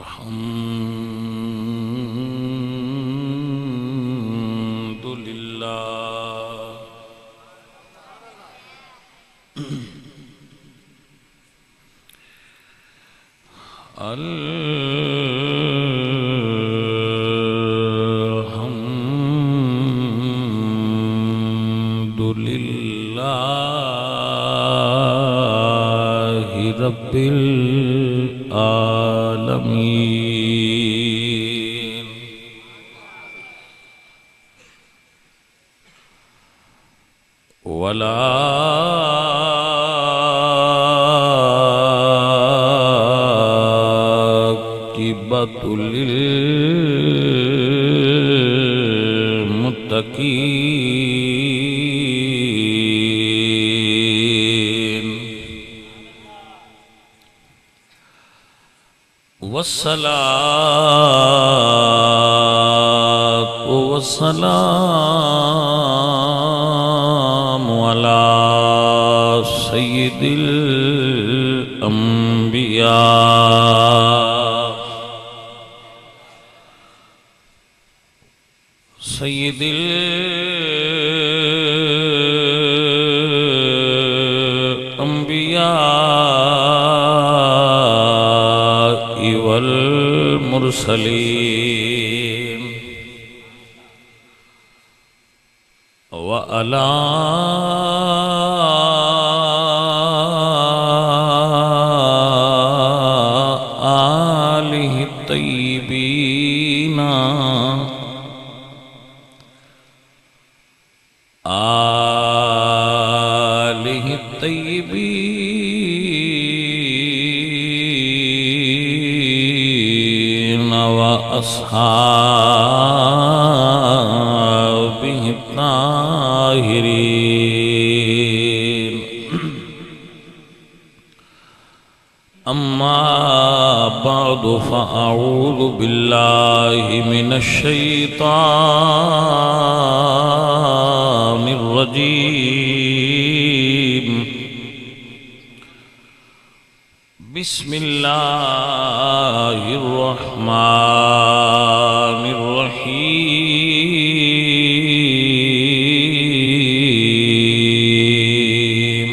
الحمد لله الحمد لله رب العالمين ولا للمتقين والصلاة والسلام على سيد الأنبياء سيد الأنبياء والمرسلين وعلى آله الطيبين وأصحابه الطاهرين أما بعد فأعوذ بالله من الشيطان الرجيم بسم الله الرحمن الرحيم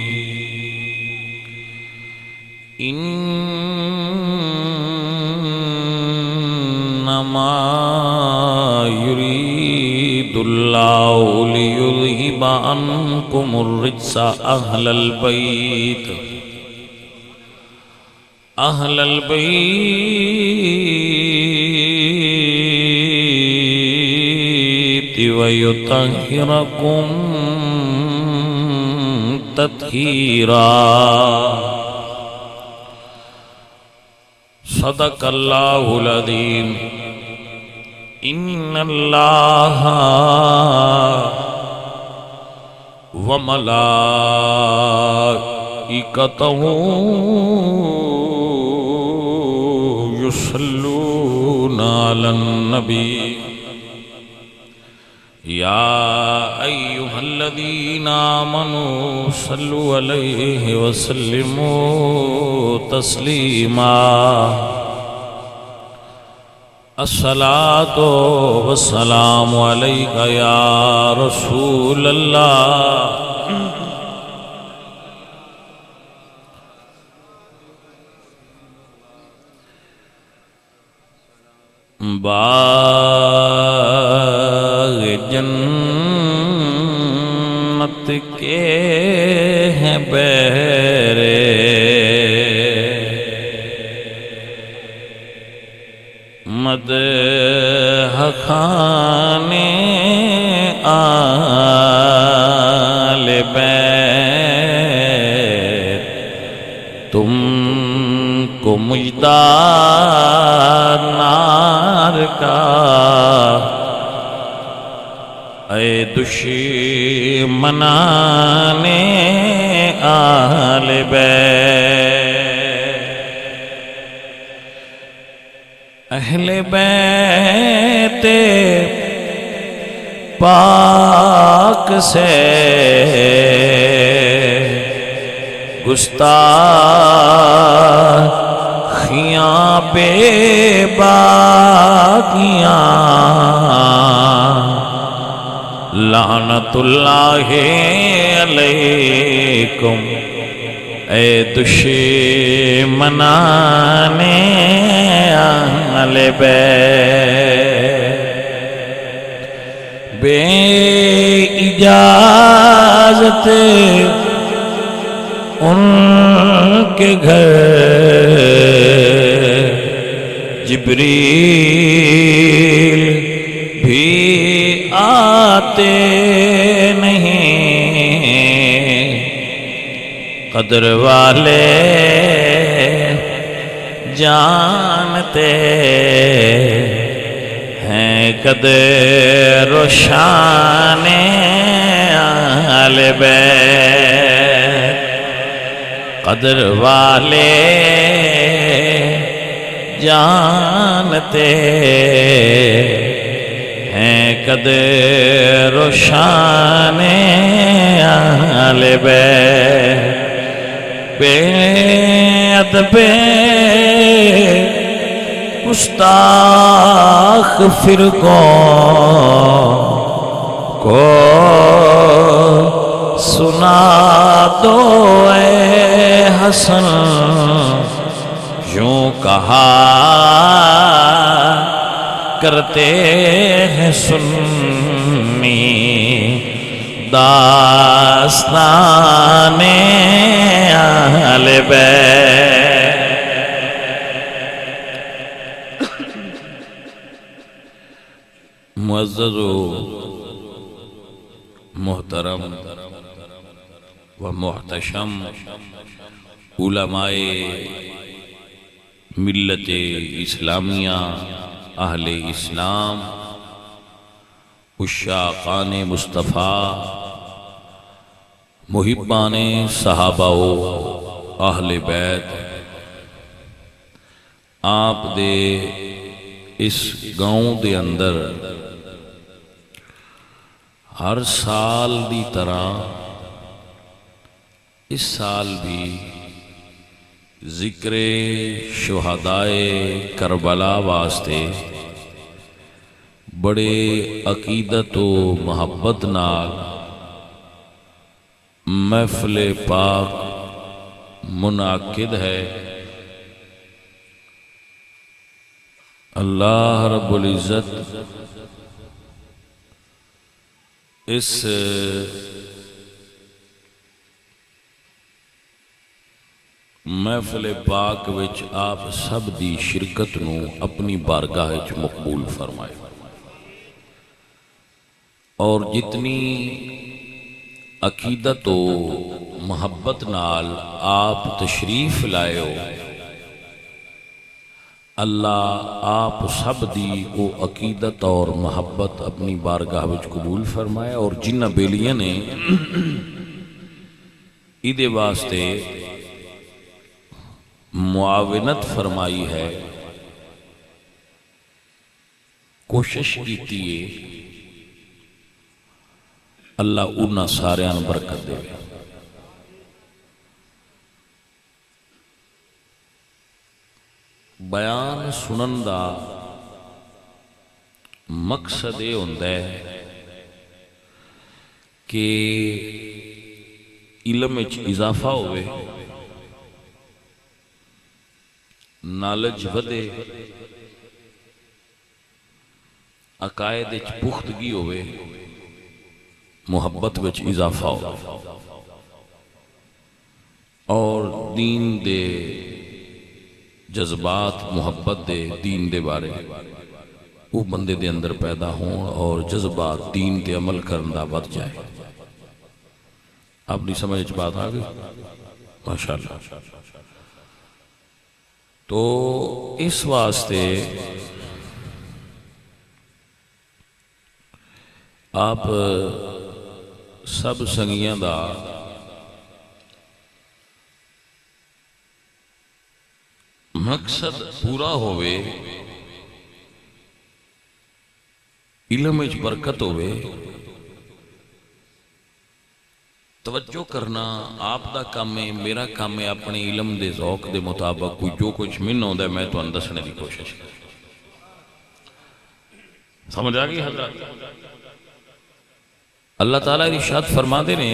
إنما يريد الله ليذهب عنكم الرجس أهل البيت ويطهركم تطهيرا صدق الله العظيم إن الله وملائكته يصلون على النبي يا أيها الذين آمنوا صلوا عليه وسلموا تسليما الصلاة والسلام عليك يا رسول الله باغ جنت کے ہیں بہرے مدح خانے آل بیت تم کو مجدہ نار کا اے دشمنان آل بیت اہل بیت پاک سے گستاخی آخیاں بے باکیاں لعنت اللہ علیکم اے دشمنان اہل بیت بے اجازت ان کے گھر جبریل بھی آتے نہیں قدر والے جانتے ہیں قدر و شان اہل بیت قدر والے جانتے ہیں قدر و شان اہل بیت بے ادب گستاخ فرقوں کو سنا دو اے حسن یوں کہا کرتے ہیں سنی داستان اہل بیت معزز و محترم و محتشم علماء ملت اسلامیہ اہل اسلام عشاقان مصطفیٰ محبان صحابہ و اہل بیت آپ دے اس گاؤں دے اندر ہر سال دی طرح اس سال بھی ذکر شہدائے کربلا واسطے بڑے عقیدت و محبت نال محفل پاک منعقد ہے۔ اللہ رب العزت اس محفل پاک وچ آپ سب دی شرکت نو اپنی بارگاہ وچ مقبول فرمائے، اور جتنی عقیدت و محبت نال آپ تشریف لائے ہو، اللہ آپ سب دی وہ عقیدت اور محبت اپنی بارگاہ وچ قبول فرمائے، اور جنہ بیلیاں نے ایدے واسطے معاونت فرمائی ہے، کوشش کیتی ہے، اللہ انہاں ساریاں برکت دے۔ بیان سنن دا مقصد یہ ہوندا ہے کہ علم وچ اضافہ ہوئے، نالج ودے، عقائد وچ پختگی ہوئے، محبت وچ اضافہ ہو، اور دین دے جذبات محبت دے دین دے بارے وہ بندے دے اندر پیدا ہوں، اور جذبات دین دے عمل کرنا بڑھ جائے۔ اپنی سمجھ بات آ گئی ماشاءاللہ۔ تو اس واسطے آپ سب سنگیاں دا مقصد پورا ہوئے، علم وچ برکت ہوئے، توجہ کرنا آپ دا کام ہے، میرا کام ہے اپنے علم دے ذوق دے مطابق کوئی جو کچھ من ہوندا ہے میں تو دسنے دی کوشش کر۔ سمجھ آ گئی حضرات؟ اللہ تعالیٰ ارشاد فرما دے نے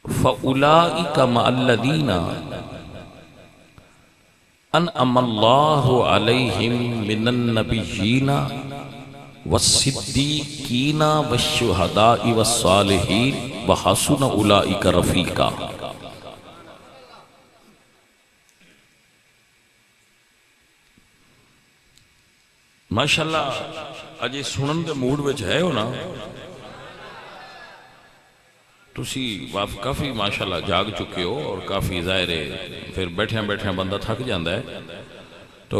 فَأُولَئِكَ مَعَ الَّذِينَ أَنْعَمَ اللَّهُ عَلَيْهِمْ مِنَ النَّبِيِّينَ وَالصِّدِّيقِينَ وَالشُّهَدَاءِ وَالصَّالِحِينَ وَحَسُنَ أُولَئِكَ رَفِيقًا۔ ماشاءاللہ اجے سنن دے موڈ وچ ہے ہو نا؟ تسی کافی ماشاءاللہ جاگ چکے ہو اور کافی ظاہر ہے پھر بیٹھیاں بیٹھیاں بندہ تھک جاندہ ہے، تو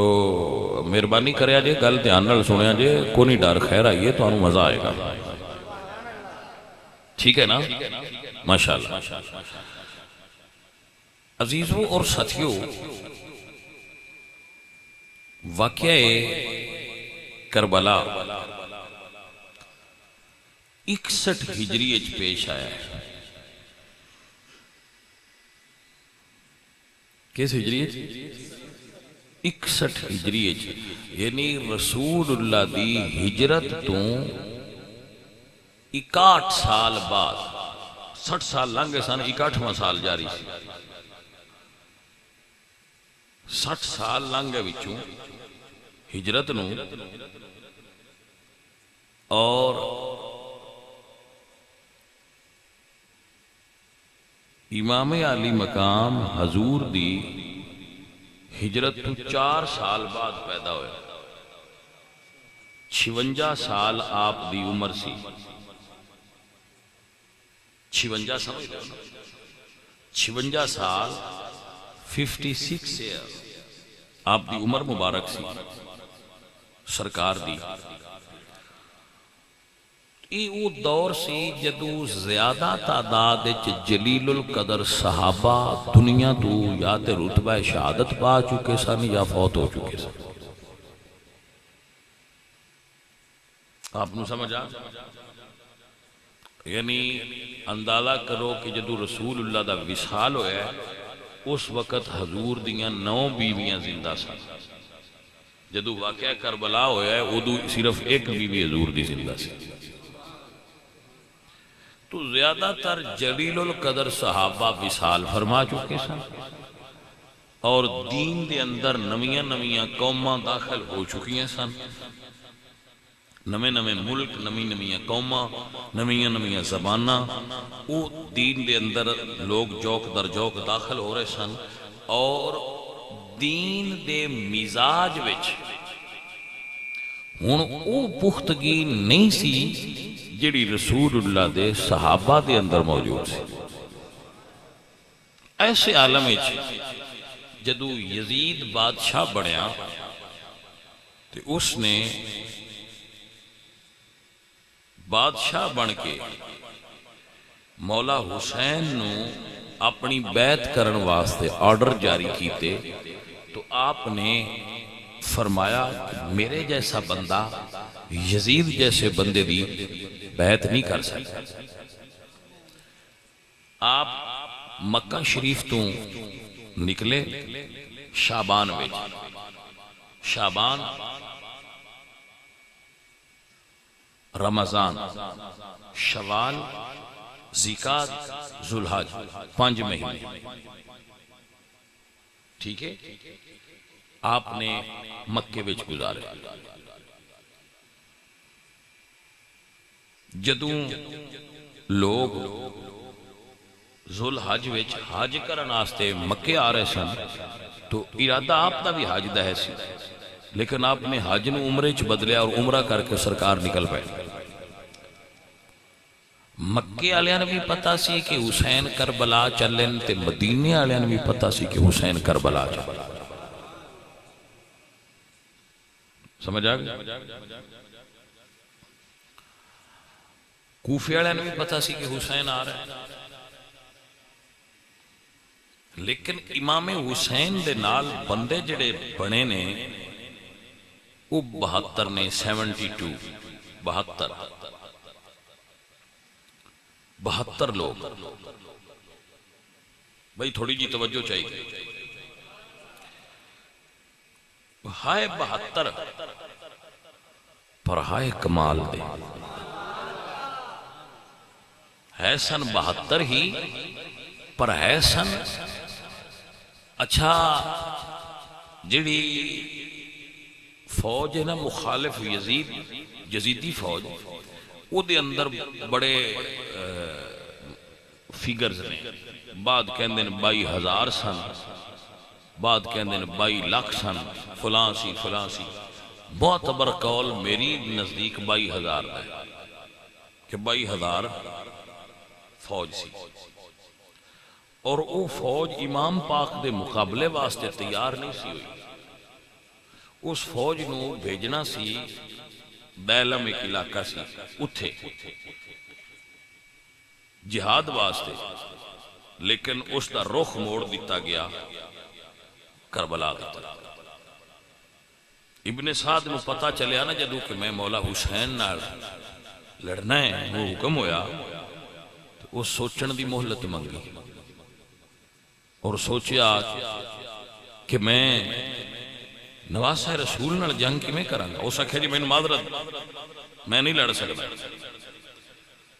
مہربانی کریا جے گل دھیان نال سنیا جے، کوئی نہیں ڈر، خیر آئیے تو انہوں مزہ آئے گا، ٹھیک ہے نا؟ ماشاءاللہ عزیزو اور ساتھیو، واقعہ کربلا 61 ہجری اچ پیش آیا ہے۔ کس ہجری اچ؟ 61 ہجری اچ، یعنی رسول اللہ دی ہجرت تو 61 سال بعد، 60 سال لنگے سن، 61واں سال جاری سی، 60 سال لنگے وچوں ہجرت نو، اور امام علی مقام حضور دی ہجرت تو 4 سال بعد پیدا ہوئے، 56 سال آپ دی عمر سی، 56 سمجھ دے ہو نا، 56 سال 56 ایئر آپ دی عمر مبارک سی سرکار دی۔ یہ وہ دور سی جدو زیادہ تعداد جلیل القدر صحابہ دنیا تو یا تے رتبہ شہادت پا چکے سن یا فوت ہو چکے سن۔ آپ نو سمجھا؟ یعنی اندازہ کرو کہ جدو رسول اللہ دا وصال ہویا ہے اس وقت حضور دیاں 9 بیویاں زندہ سن، جدو واقعہ کربلا ہویا ہے ادو صرف ایک بیوی حضور دی زندہ سی۔ تو زیادہ تر جلیل القدر صحابہ وصال فرما چکے سن، اور دین دے اندر نمیاں نمیاں قوماں داخل ہو چکیاں سن، نمے نمے ملک، نمیاں قوماں، نمیاں زباناں، وہ دین دے اندر لوگ جوک در جوک داخل ہو رہے سن، اور دین دے مزاج وچ ہن او پختگی نہیں سی جڑی رسول اللہ دے صحابہ دے اندر موجود سی۔ ایسے عالم وچ جدو یزید بادشاہ بنیا تے اس نے بادشاہ بن کے مولا حسین نو اپنی بیعت کرن واسطے آرڈر جاری کیتے، تو آپ نے فرمایا کہ میرے جیسا بندہ یزید جیسے بندے دی بیعت نہیں کر سکتا۔ آپ مکہ شریف تو نکلے شعبان میں، شعبان رمضان شوال ذیقعد ذوالحج 5 مہینے، ٹھیک ہے، آپ نے مکے وچ گزارے۔ جدوں لوگ ذوالحج وچ حج کرن واسطے مکے آ رہے سن تو ارادہ آپ دا بھی حج دا ہے سی، لیکن آپ نے حج نو عمرے چ بدلیا اور عمرہ کر کے سرکار نکل پائے۔ مکے آلیاں نے بھی پتا سی کہ حسین کربلا چلن، تے مدینے آلیاں نے بھی پتا سی کہ حسین کربلا چلن۔ سمجھ آ گیا؟ کوفے والے نے بھی پتا سی کہ حسین آ رہا ہے، لیکن امام حسین دے نال بندے جڑے بنے نے وہ 72 نے 72 72 لوگ بھائی تھوڑی جی توجہ چاہیے ہائے 72 پر ہائے کمال دے ہے سن 72 ہی پر ہے سن اچھا جڑی فوج ہے نا مخالف یزیدی فوج او دے اندر بڑے فیگرز نے بعد کہندے نے 22,000 سن بعد کہندے نے 22 لاکھ سن فلاں سی معتبر قول میری نزدیک 22,000 ہے کہ 22,000 فوج سی اور او فوج امام پاک دے مقابلے واسطے تیار نہیں سی ہوئی اس فوج نو بھیجنا سی بیلم ایک علاقہ سی اتھے جہاد واسطے لیکن اس دا رخ موڑ دیتا گیا کربلا دیتا ابن سعد نو پتا چلیا نا جدو کہ میں مولا حسین نال لڑنا ہے وہ حکم ہویا تو وہ سوچن دی مہلت منگی اور سوچیا کہ میں نواسہ رسول نال جنگ کی میں کروں گا اس آخیا جی میں معذرت میں نہیں لڑ سکتا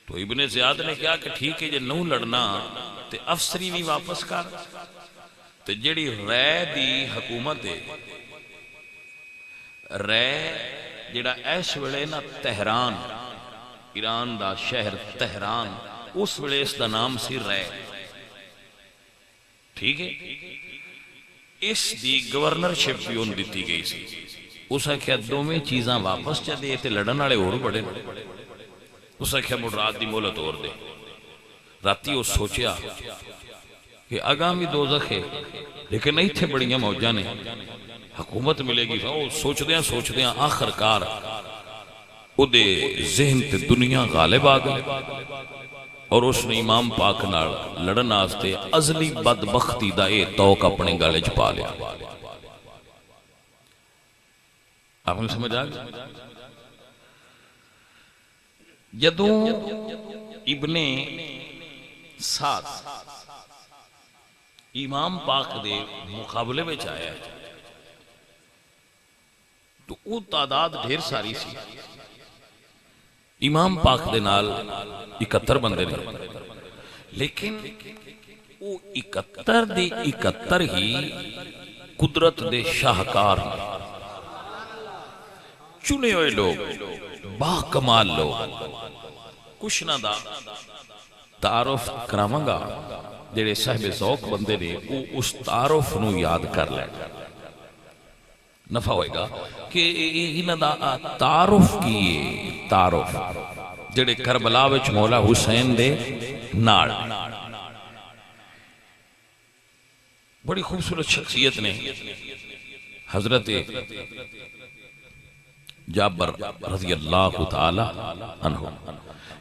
تو ابن زیاد نے کہا کہ ٹھیک ہے جی نو لڑنا تے افسری بھی واپس کر تے جڑی رے دی حکومت ہے رے جڑا ایس ویلے نا تہران ایران دا شہر تہران اس ویلے اس دا نام سی رے ٹھیک ہے اس دی گورنرشپ بھی ان دیتی گئی سی اس آخیا دو میں چیزاں واپس چا دے تے لڑن والے اور بڑے اس آخیا مڑ رات دی مہلت اور دے راتی وہ سوچیا کہ آگامی دوزخ ہے لیکن نہیں تھے بڑیاں موجہ نے حکومت ملے گی وہ سوچدیاں آخرکار او دے ذہن تے دنیا غالب آ گئے اور اس نے امام پاک نال لڑن آستے ازلی بدبختی دا اے توق اپنے گالے پا لیا آپ نے سمجھ آگا جدوں ابن سعد امام پاک دے مقابلے میں آیا تو وہ تعداد ڈھیر ساری سی امام پاک دے نال 71 بندے نے لیکن وہ 71 دے 71 ہی قدرت دے شاہکار چنے ہوئے لوگ با کمال لوگ کچھ نہ دا تعارف کراماں گا جڑے صاحب ذوق بندے نے وہ اس تعارف نو یاد کر لیں نفع ہوئے گا کہ انہاں دا تعارف کیے تعارف جڑے کربلا وچ مولا حسین دے نال بڑی خوبصورت شخصیت نے حضرت جابر رضی اللہ تعالی عنہ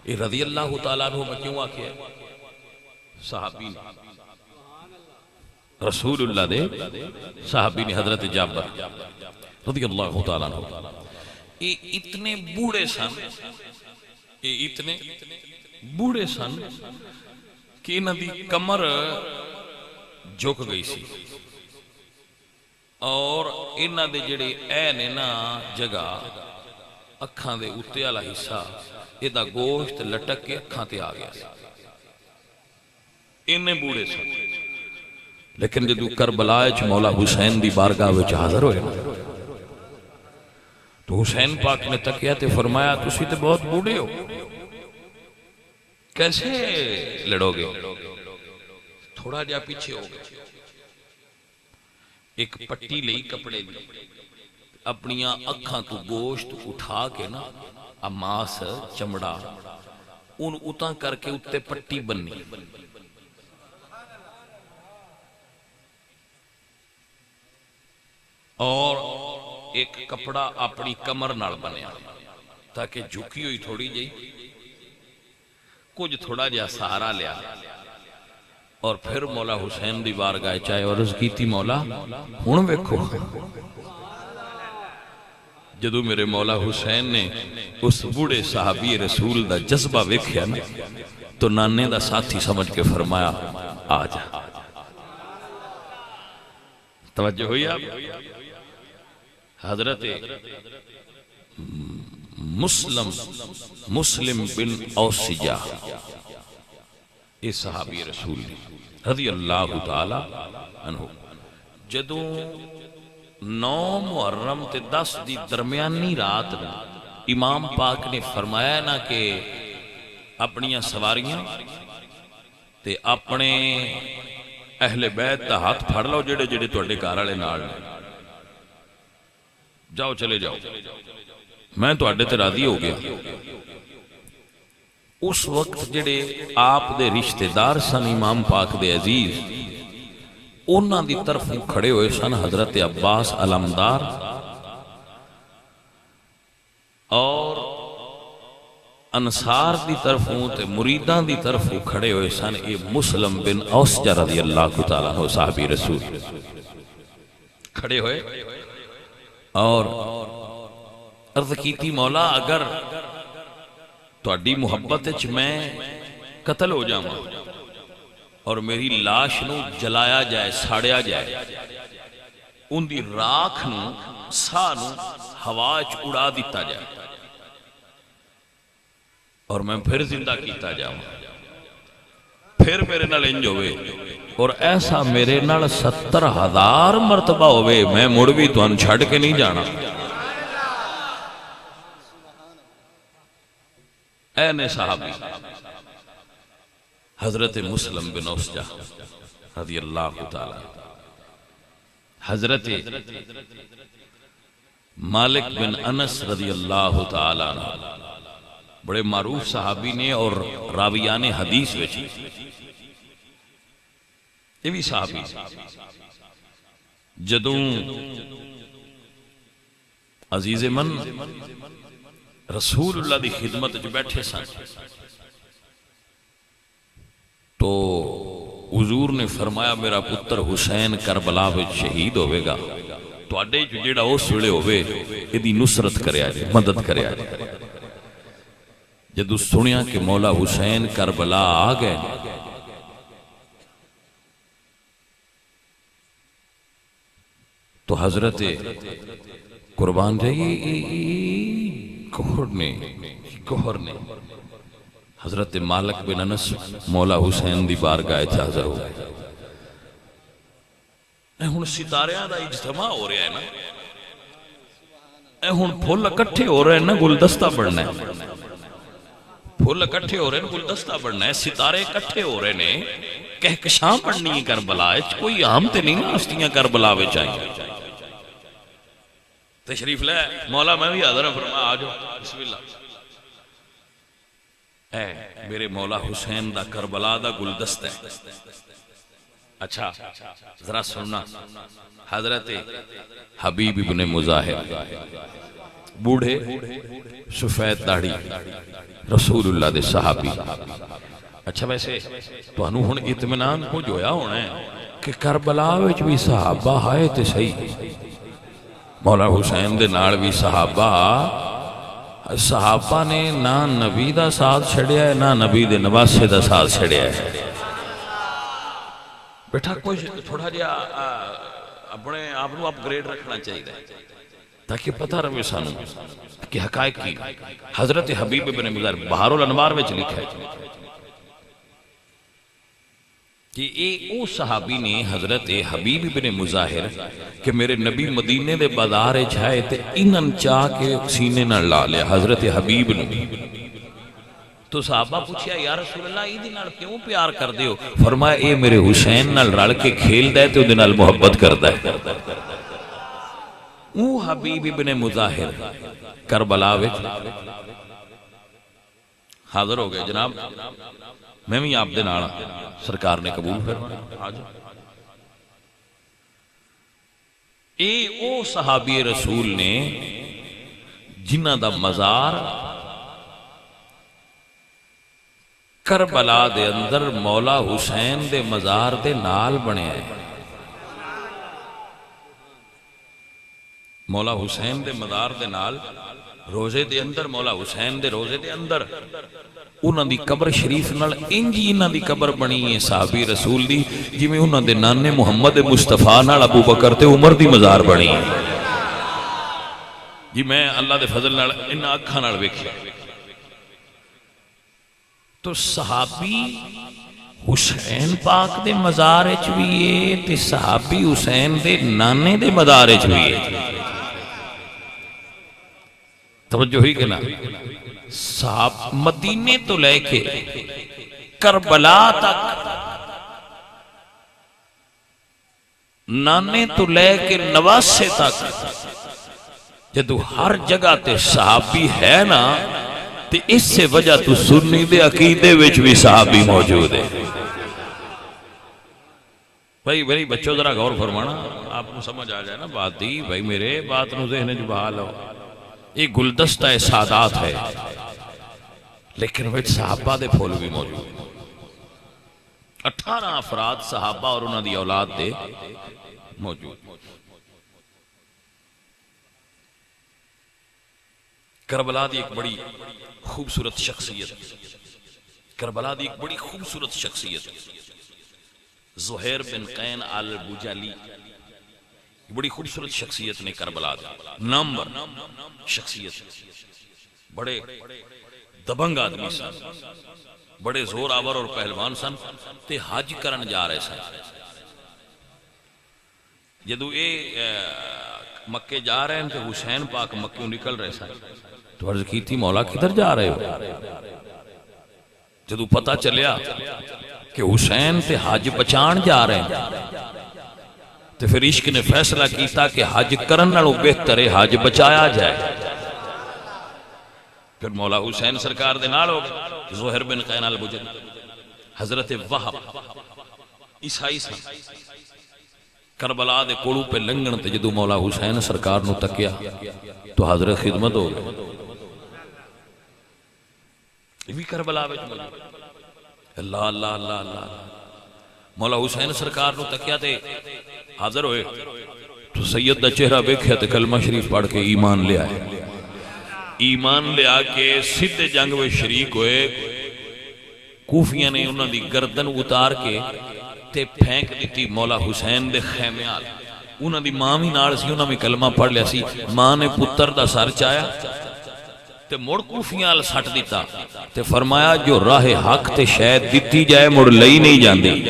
یہ رضی اللہ تعالی عنہ میں کیوں آکھیا صحابی رسول اللہ دے صحابی نے حضرت جابر رضی اللہ تعالیٰ عنہ یہ اتنے بوڑے سن کہ انہاں دی کمر جھک گئی سی اور انہاں دے جڑے اے نے نا جگہ اکھاں دے اتے والا حصہ یہ دا گوشت لٹک کے اکھاں تے آ گیا سی انہیں بوڑے سن لیکن جدو کربلا وچ مولا حسین دی بارگاہ وچ حاضر ہوئے تو حسین پاک نے تکیا تے فرمایا تسی تے بہت بوڑھے ہو کیسے لڑو گے تھوڑا جا پیچھے ہو گئے ایک پٹی لئی کپڑے دی اپنیاں اکھاں تو گوشت اٹھا کے نا ماس چمڑا ان اتاں کر کے اتے پٹی بننی اور ایک کپڑا اپنی کمر نال بنیا تاکہ جھکی ہوئی تھوڑی جی کچھ تھوڑا جا سہارا لیا اور پھر مولا حسین دی بارگاہ چاہے عرض کی تھی مولا ہن ویکھو جدو میرے مولا حسین نے اس بوڑھے صحابی رسول دا جذبہ ویکھیا نا تو نانے دا ساتھی سمجھ کے فرمایا آ جا. توجہ ہوئی آپ؟ حضرت مسلم بن اوسجہ یہ صحابی رسول رضی اللہ تعالی عنہ جدو 9 محرم تے 10 دی درمیانی رات میں امام پاک نے فرمایا نا کہ اپنیاں سواریاں تے اپنے اہل بیت دا ہاتھ پھڑ لو جڑے جڑے تواڈے گھر والے نال جاؤ چلے جاؤ میں تواڈے تے راضی ہو گیا. اس وقت جڑے آپ دے رشتہ دار سن امام پاک دے عزیز انہاں دی طرف کھڑے ہوئے سن حضرت عباس علمدار اور انصار دی طرفوں تے مریدان دی طرفوں کھڑے ہوئے سن اے مسلم بن اوسجہ رضی اللہ تعالیٰ عنہ صحابی رسول کھڑے ہوئے اور عرض کیتی مولا اگر تواڈی محبت وچ میں قتل ہو جاواں اور میری لاش نو جلایا جائے ساڑیا جائے ان دی راکھ نو ساہ نو ہوا وچ اڑا دیتا جائے اور میں پھر زندہ کیتا جاؤں پھر میرے نال انج ہوئے اور ایسا میرے نال 70,000 مرتبہ ہوئے میں مڑ بھی تُہن چھڑ کے نہیں جانا. این صحابی حضرت مسلم بن اوسجہ رضی اللہ تعالی حضرت مالک بن انس رضی اللہ تعالی عنہ بڑے معروف صحابی نے اور راویان حدیث وچ یہ بھی صحابی جدوں عزیز من رسول اللہ دی خدمت جو بیٹھے سن تو حضور نے فرمایا میرا پتر حسین کربلا وچ شہید ہوئے گا تو اڈے جو جیڑا اس ویلے ہوئے ایدی نصرت کریا جائے مدد کریا جائے. جدو سنیا کہ مولا حسین کربلا آ گئے تو حضرت قربان جائیے کوہر نے حضرت مالک بن انس مولا حسین دی بارگاہ حاضر ہو گئے. اے ہن ستاریاں دا اجتماع ہو رہا ہے نا اے ہن پھول اکٹھے ہو رہے ہیں نا گلدستہ بڑھنا ہے پھول اکٹھے ہو رہے ہیں گلدستہ بڑھنا ہے ستارے اکٹھے ہو رہے ہیں کہکشاں پڑھنی ہے کربلا کوئی عام تے نہیں ہستیاں کربلا وچ آئی تشریف لے مولا میں بھی حاضر ہوں فرما آ جاؤ بسم اللہ. اے میرے مولا حسین دا کربلا دا گلدستہ ہے. اچھا ذرا سننا حضرت حبیب ابن مظاہر بوڑھے سفید داڑھی رسول اللہ دے صحابی. اچھا ویسے تو انہوں ہن اطمینان کو جویا ہونا ہے کہ کربلا وچ بھی صحابہ ہائے تے صحیح مولا حسین دے نال بھی صحابہ نے نہ نبی دا ساتھ چھڑیا ہے نہ نبی دے نواسے دا ساتھ چھڑیا ہے. بیٹھا کوئی تھوڑا جا اپنے آپ اپ گریڈ رکھنا چاہیے تاکہ پتہ رہے سانو کہ حقائق کی. حضرت حبیب ابن مظاہر بہار الانوار میں لکھا ہے کہ او صحابی نے حضرت حبیب ابن مظاہر کہ میرے نبی مدینے دے بازار چھائے تے انہن چاہ کے سینے نہ لا لیا حضرت حبیب نے. تو صحابہ پوچھیا یا رسول اللہ ایدی نال کیوں پیار کر دے ہو؟ فرمایا اے میرے حسین نال رل کے کھیل دے تے او دے نال محبت کر دے. او حبیب ابن مظاہر کربلا وچ حاضر ہو گئے. جناب میں بھی آپ دے نال سرکار نے قبول فرمایا. اے او صحابی رسول نے جنہ دا مزار کربلا دے اندر مولا حسین دے مزار دے نال بنے ہیں. مولا حسین دے مدار دے نال روزے دے اندر مولا حسین دے روزے دے اندر انہاں دی قبر شریف نال انج انہاں دی قبر بنی ہے صحابی رسول دی جویں انہاں دے نانے محمد مصطفیٰ نال ابو بکر تے عمر دی مزار بنی ہے جی میں اللہ دے فضل نال انہاں اکھاں نال ویکھیا تو صحابی حسین پاک دے مزار وچ وی ہے تے صحابی حسین دے نانے دے مزار وچ وی ہے توجہ ہوئی کہ نا صحاب مدینے تو لے کے کربلا تک نانے تو لے کے نواسے تک جدو ہر جگہ تے صحابی ہے نا تے اس سے وجہ تو سنی دے عقیدے وچ بھی صحابی موجود ہے بھائی بچوں ذرا غور فرمانا آپ کو سمجھ آ جائے نا بات دی بھائی میرے بات نو ذہن جو بحال ہو یہ گلدستہ سادات ہے لیکن وہ صحابہ دے پھول بھی موجود 18 افراد صحابہ اور انہوں دی اولاد دے موجود کربلا دی ایک بڑی خوبصورت شخصیت کربلا دی ایک بڑی خوبصورت شخصیت زہیر بن قین آل بوجالی بڑی خوبصورت شخصیت نے کربلا دی نمبر شخصیت بڑے دبنگ آدمی سن بڑے زور آور اور پہلوان سن تے حج کرن جا رہے سن جدو اے مکے جا رہے ہیں تے حسین پاک مکیوں نکل رہے سن تو عرض کی تھی مولا کدھر جا رہے ہو جدو پتہ چلیا کہ حسین تے حج بچان جا رہے ہیں تو پھر عشق نے فیصلہ کیتا کہ حج کرن نالوں بہتر ہے حج بچایا جائے پھر مولا حسین سرکار دے نال ہو گئے زہر بن قین البجلی حضرت وہب عیسائی سن کربلا دے کوڑو پہ لنگن تے جدو مولا حسین سرکار نو تکیا تو حضرت خدمت ہو گئے یہ بھی کربلا وچ موجود اللہ اللہ اللہ اللہ مولا حسین سرکار نو تکیا تے حاضر ہوئے تو سید دا چہرہ بیکھیا تے کلمہ شریف پڑھ کے ایمان لے آئے ایمان لے آ کے سدھ جنگ میں شریک ہوئے کوفیاں نے انہوں دی گردن اتار کے تے پھینک دیتی مولا حسین دے خیمیال انہوں دی ماں بھی نال سی انہوں نے کلمہ پڑھ لیا سی ماں نے پتر دا سر چایا تے مڑ کوفیاں سٹ دیتا تے فرمایا جو راہ حق تے شاید دیتی جائے مڑ لئی نہیں جاندی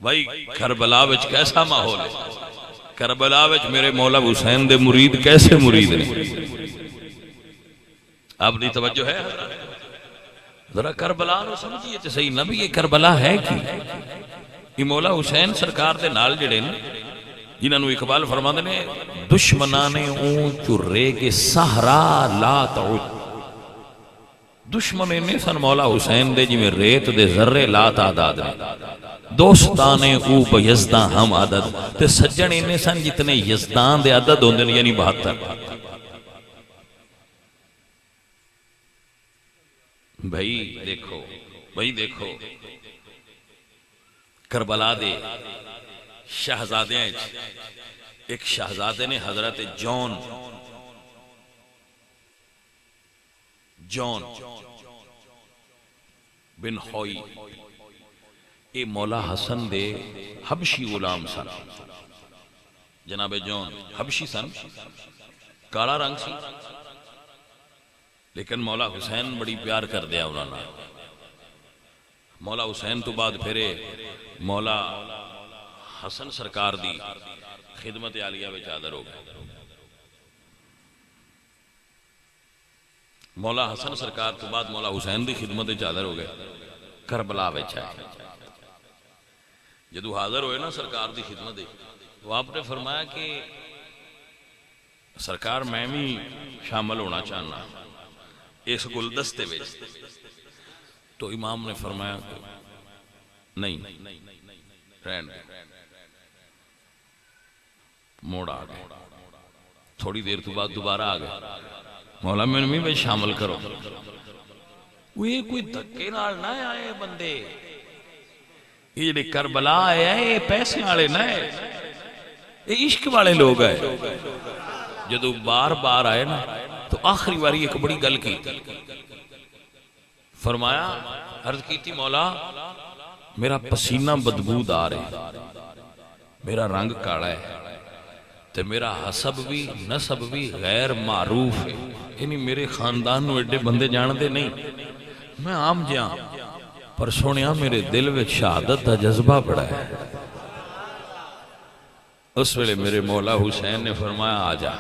بھائی کربلا وچ کیسا ماحول ہے کربلا وچ میرے مولا حسین دے مرید کیسے مرید نے آپ دی توجہ ہے ذرا کربلا نو سمجھیے تے صحیح نبی یہ کربلا ہے کی یہ مولا حسین سرکار دے نال جڑے نے جنہاں نو اقبال فرماندے نے دشمنان اونچ ریگ صحرا لا تعد دشمن نے سن مولا حسین دے جی میں ریت دے ذرے لا تعداد نے دوستانے او بیزدان ہم عدد تے سجن انہیں سن جتنے یزدان دے عدد ہوندے یعنی 72 بھائی دیکھو کربلا دے شہزادے ہیں ایک شہزادے نے حضرت جون بن ہوئی اے مولا حسن دے حبشی غلام سن جناب جون حبشی سن کالا رنگ سی لیکن مولا حسین بڑی پیار کر دیا انہوں نے مولا حسین تو بعد پھرے مولا حسن سرکار دی خدمت عالیہ وچ حاضر ہو گئے مولا حسن سرکار تو بعد مولا حسین دی خدمت وچ حاضر ہو گئے کربلا وچ آئے جدو حاضر ہوئے نا سرکار دی خدمت تو آپ نے فرمایا کہ سرکار میں بھی شامل ہونا چاہنا اس گلدستے میں تو امام نے فرمایا نہیں رہن موڑ آ گئے تھوڑی دیر تو بعد دوبارہ آ گئے مولا میں نے بھی شامل کرو وہ کوئی دھکے نال نہ آئے بندے یہ جڑے کربلا آئے ہیں یہ پیسے والے نہ یہ عشق والے لوگ آئے جدو بار بار آئے نا تو آخری باری ایک بڑی گل کی فرمایا عرض کی تھی مولا میرا پسینہ بدبودار ہے میرا رنگ کالا ہے تے میرا حسب بھی نسب بھی غیر معروف ہے یعنی میرے خاندان نو ایڈے بندے جاندے نہیں میں عام جہاں پر سنیا میرے دل میں شہادت دا جذبہ بڑا ہے اس ویلے میرے مولا حسین نے فرمایا آ جا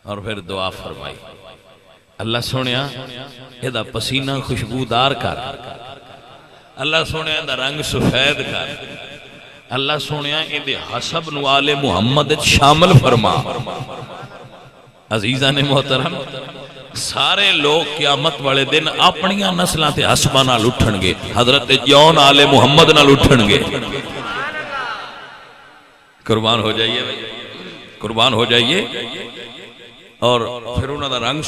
اور پھر دعا فرمائی اللہ سنیا یہ دا پسینہ خوشبودار کر اللہ سنیا دا رنگ سفید کر اللہ سنیا یہ دے حسب نوال محمد شامل فرما عزیزان محترم سارے لوگ قیامت والے دن اپنیاں نسلیں تے حسبہ نال اٹھن گے حضرت جون آل محمد نال اٹھن گے قربان ہو جائیے قربان ہو جائیے اور پھر انہوں دا رنگ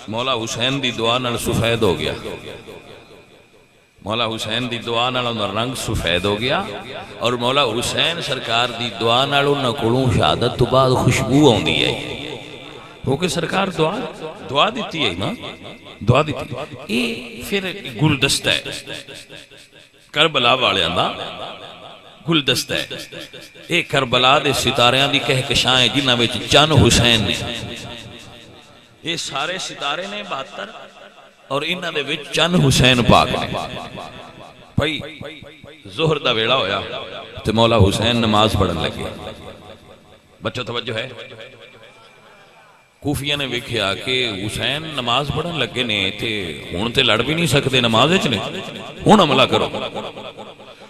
مولا حسین دی دعا نال سفید ہو گیا مولا حسین دی دعا نال انہوں دا رنگ سفید ہو گیا اور مولا حسین سرکار دی دعا نال انہوں کولوں شہادت تو بعد خوشبو آن دی ہے کیونکہ سرکار دعا دیتی ہے نا دعا دیتی ہے یہ پھر گلدستہ ہے کربلا والے اندہ گلدستہ ہے یہ کربلا دے ستاریاں دی کہکشائیں جنہ وچ چند حسین نے یہ سارے ستارے نے 72 اور انہاں دے وچ چند حسین پاک نے بھائی ظہر دا ویلا ہویا تے مولا حسین نماز پڑھن لگے بچوں توجہ ہے کوفیہ نے ویکھیا کہ حسین نماز پڑھن لگے نے تے ہن تے لڑ بھی نہیں سکتے نماز وچ نے ہن حملہ کرو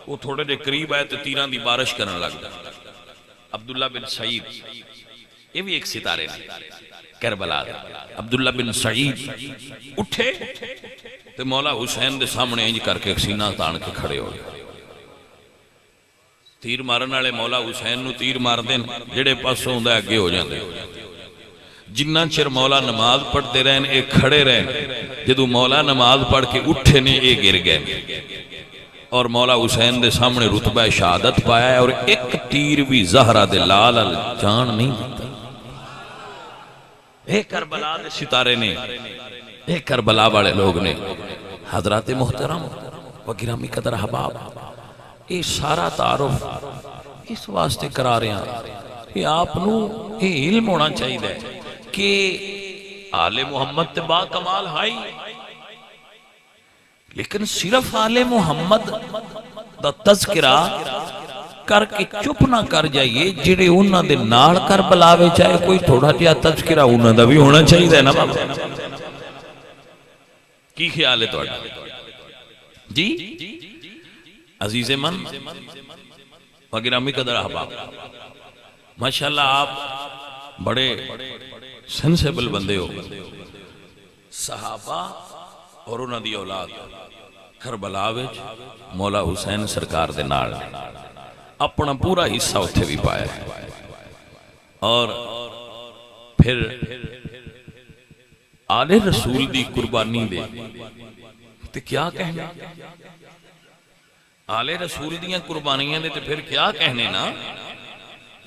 وہ تھوڑے دے قریب آئے تو تیران دی بارش کرنے لگ گیا عبداللہ بن سعید یہ بھی ایک ستارے نے کربلا عبداللہ بن سعید اٹھے تو مولا حسین دے سامنے انج کر کے سینہ تان کے کھڑے ہو گئے تیر مارن والے مولا حسین نو تیر مار دین جڑے پاسوں ہوندا اگے ہو جاندے جنہ چر مولا نماز پڑھتے رہن اے کھڑے رہن جدو مولا نماز پڑھ کے اٹھے نے اے گر گئے اور مولا حسین دے سامنے رتبہ شہادت پایا ہے اور ایک تیر بھی زہرہ دے لال جان نہیں دیتا اے کربلا دے ستارے نے اے کربلا والے لوگ نے حضرات محترم و گرامی قدر حباب اے سارا تعارف اس واسطے کرا رہے ہیں کہ آپ نو اے علم ہونا چاہیے کہ آل محمد تے با کمال ہائی لیکن صرف آل محمد دا تذکرہ کر کے چپ نہ کر جائیے جڑے انہاں دے نال کربلا وچ آئے کوئی تھوڑا جہا تذکرہ انہاں دا بھی ہونا چاہیے نا بابا کی خیال ہے تہاڈا جی عزیز من و گرامی قدر احباب ماشاءاللہ آپ بڑے سینسیبل بندے ہو صحابہ اور انہاں دی اولاد کربلا وچ مولا حسین سرکار دے نال اپنا پورا حصہ اتھے بھی پایا ہے اور پھر آل رسول دی قربانی دے تے کیا کہنے آل رسول دیاں قربانیاں دے تے پھر کیا کہنے نا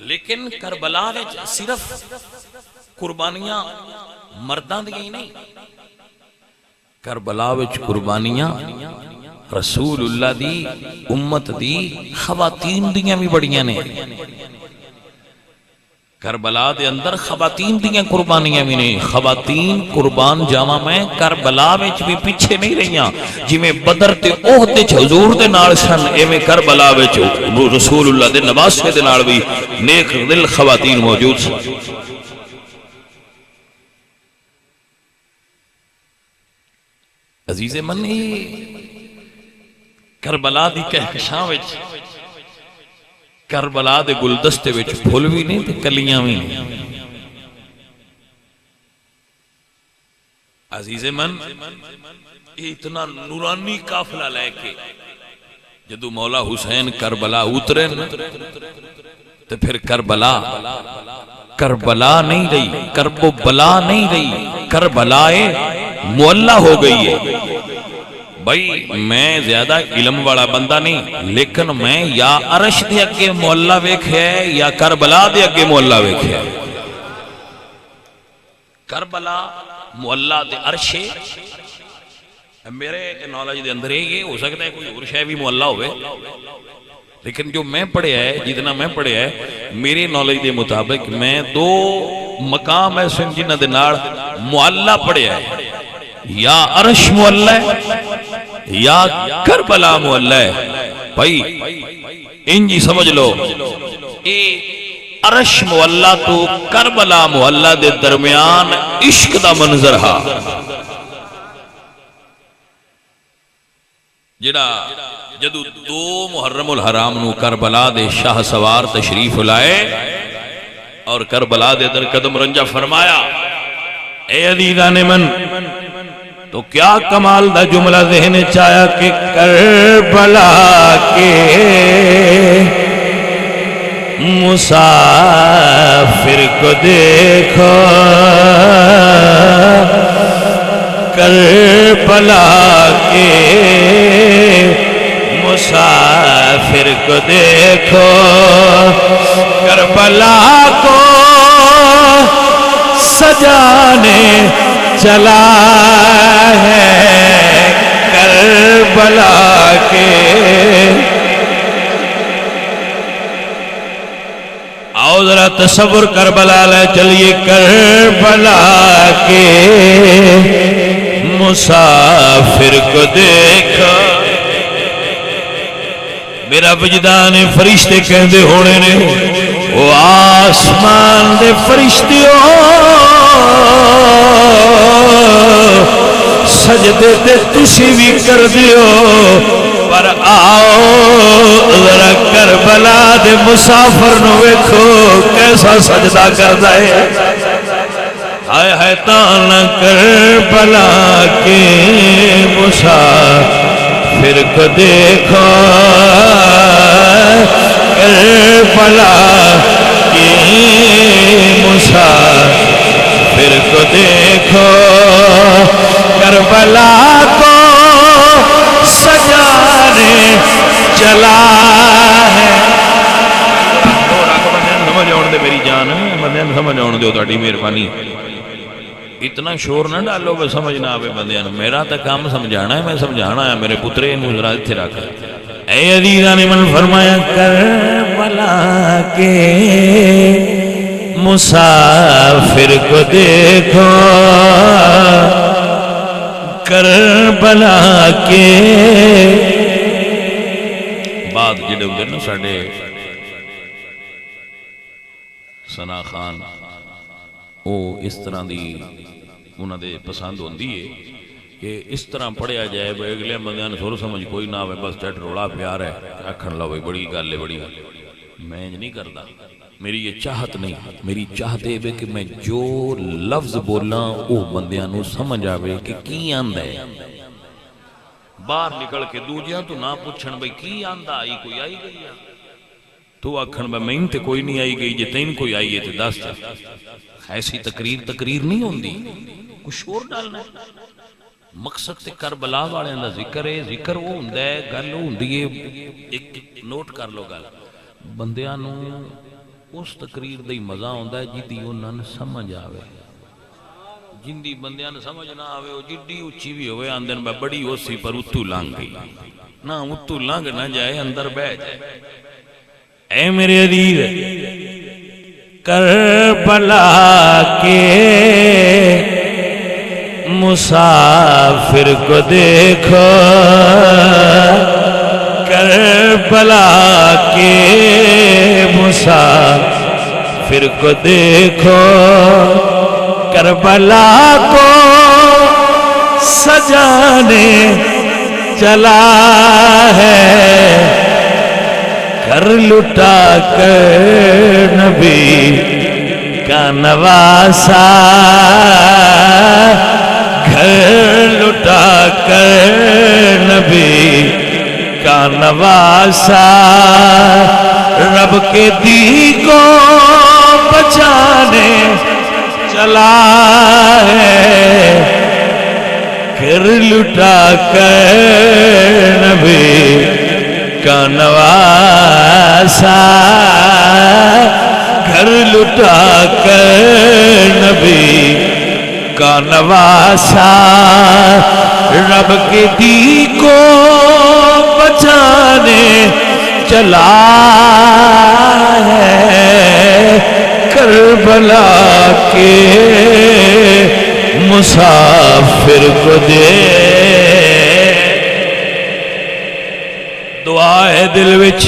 لیکن کربلا وچ صرف قربانیاں مرداں دی نہیں کربلا وچ قربانیاں رسول اللہ دی امت دی خواتین دیاں بھی بڑیاں نے کربلا دے اندر خواتین دیاں قربانیاں بھی نہیں خواتین قربان جاواں میں کربلا وچ بھی پیچھے نہیں رہیاں جی میں بدر تے احد وچ حضور دے نال سن ایویں کربلا وچ رسول اللہ دے نواسے دے نال بھی نیک دل خواتین موجود سن عزیز منی کربلا دی کہکشاں وچ کربلا دے گلدستے وچ پھول بھی نہیں تے کلیاں بھی نہیں عزیز من اتنا نورانی قافلہ لے کے جدو مولا حسین کربلا اترے تے پھر کربلا نہیں رہی کرب و بلا نہیں رہی کربلا معلّہ ہو گئی ہے بھائی میں زیادہ علم والا بندہ نہیں، لیکن میں یا عرش دے اگے مولا ویکھیا ہے یا کربلا دے اگے مولا ویکھیا ہے۔ کربلا مولا دے عرش میرے نالج دے اندر یہ ہو سکتا ہے کوئی اور شے بھی مولا ہوئے، لیکن جو میں پڑھیا ہے، جتنا میں پڑھیا ہے میرے نالج دے مطابق میں دو مقام ایسے جنہ دے نال مولا پڑھیا ہے، یا عرش مولا ہے یا کربلا مولا ہے۔ بھائی انجی سمجھ لو، اے عرش مولا تو کربلا مولا دے درمیان عشق دا منظر ہا، جڑا جدو دو محرم الحرام نو کربلا دے شاہ سوار تشریف لائے اور کربلا دے در قدم رنجا فرمایا، اے عزیزان من، تو کیا کمال دا جملہ ذہن چایا کہ کربلا کے مسافر کو دیکھو، کربلا کے مسافر کو دیکھو، کربلا کو سجانے چلا ہے کربلا کے۔ آؤ ذرا تصور کربلا لے چلیے، کربلا کے مسافر کو دیکھا، میرا وجدان فرشتے کہندے ہونے نے، وہ آسمان دے فرشتیوں سجدے تے تسی بھی کر دیو، پر آؤ ذرا کربلا دے مسافر نو ویکھو کیسا سجدہ کردا ہے۔ ہائے ہائے تان کربلا کے مسافر کو دیکھو، کربلا کے مسافر کو دیکھو، کربلا کو سجانے چلا ہے۔ سمجھ آن دے میری جان، بندیاں سمجھ آن دے تہاڈی مہربانی، اتنا شور نہ ڈالو کہ سمجھ نہ آوے بندیاں، میرا تے کام سمجھانا ہے، میں سمجھانا ہے، میرے پترے انہوں ذرا اتھے رکھ۔ اے عزیزان من فرمایا، کربلا کے مسافر کو دیکھو، کربلا کے بعد جڑے ہوندے نا ساڈے ثنا خان، وہ اس طرح دی انہاں دے پسند ہوندی ہے کہ اس طرح پڑھیا جائے بھائی اگلے بندیاں نے سر سمجھ کوئی نہ ہوئے، بس ٹٹ روڑا پیار ہے آکھن لو بھائی بڑی گل ہے، بڑی میں نہیں کرتا، میری یہ چاہت نہیں، میری چاہت ہے کہ میں جو لفظ بولا وہ بندیاں نو سمجھ آوے کہ کی آندا ہے، باہر نکل کے دوجیاں تو نہ پوچھن بھئی کی آندا، آئی کوئی آئی گئی ہے، تو آکھن بھئی میں تے کوئی نہیں آئی گئی، جتین کوئی آئی ہے تے دس ایسی تقریر نہیں ہوندی، کچھ اور ڈالنا ہے۔ مقصد تے کربلا والے دا ذکر ہے، ذکر وہ ہوندا ہے، گل ہوندی ہے، ایک نوٹ کر لو گل، بندیاں نو اس تقریر دا ہی مزہ ہوندا ہے جدی انہاں نے سمجھ آوے، جندی بندیاں نے سمجھ نہ آوے وہ جڈی اچھی بھی ہوئے آندن میں بڑی ہو سی پر اتو لانگ گئی، نہ اتو لانگ نہ جائے اندر بیٹھ جائے۔ اے میرے عزیز، کربلا کے مسافر کو دیکھو، کربلا کے مسافر کو دیکھو، کربلا کو سجانے چلا ہے، گھر لٹا کر نبی کا نواسا، گھر لٹا کر نبی کا نواسا، رب کے دی کو بچانے چلا ہے، گھر لٹا کر نبی کا نواسا، گھر لٹا کر نبی کا نواسا، رب کے دی کو بچانے چلا ہے، کربلا کے مسافر کو دے۔ دعا ہے دل وچ،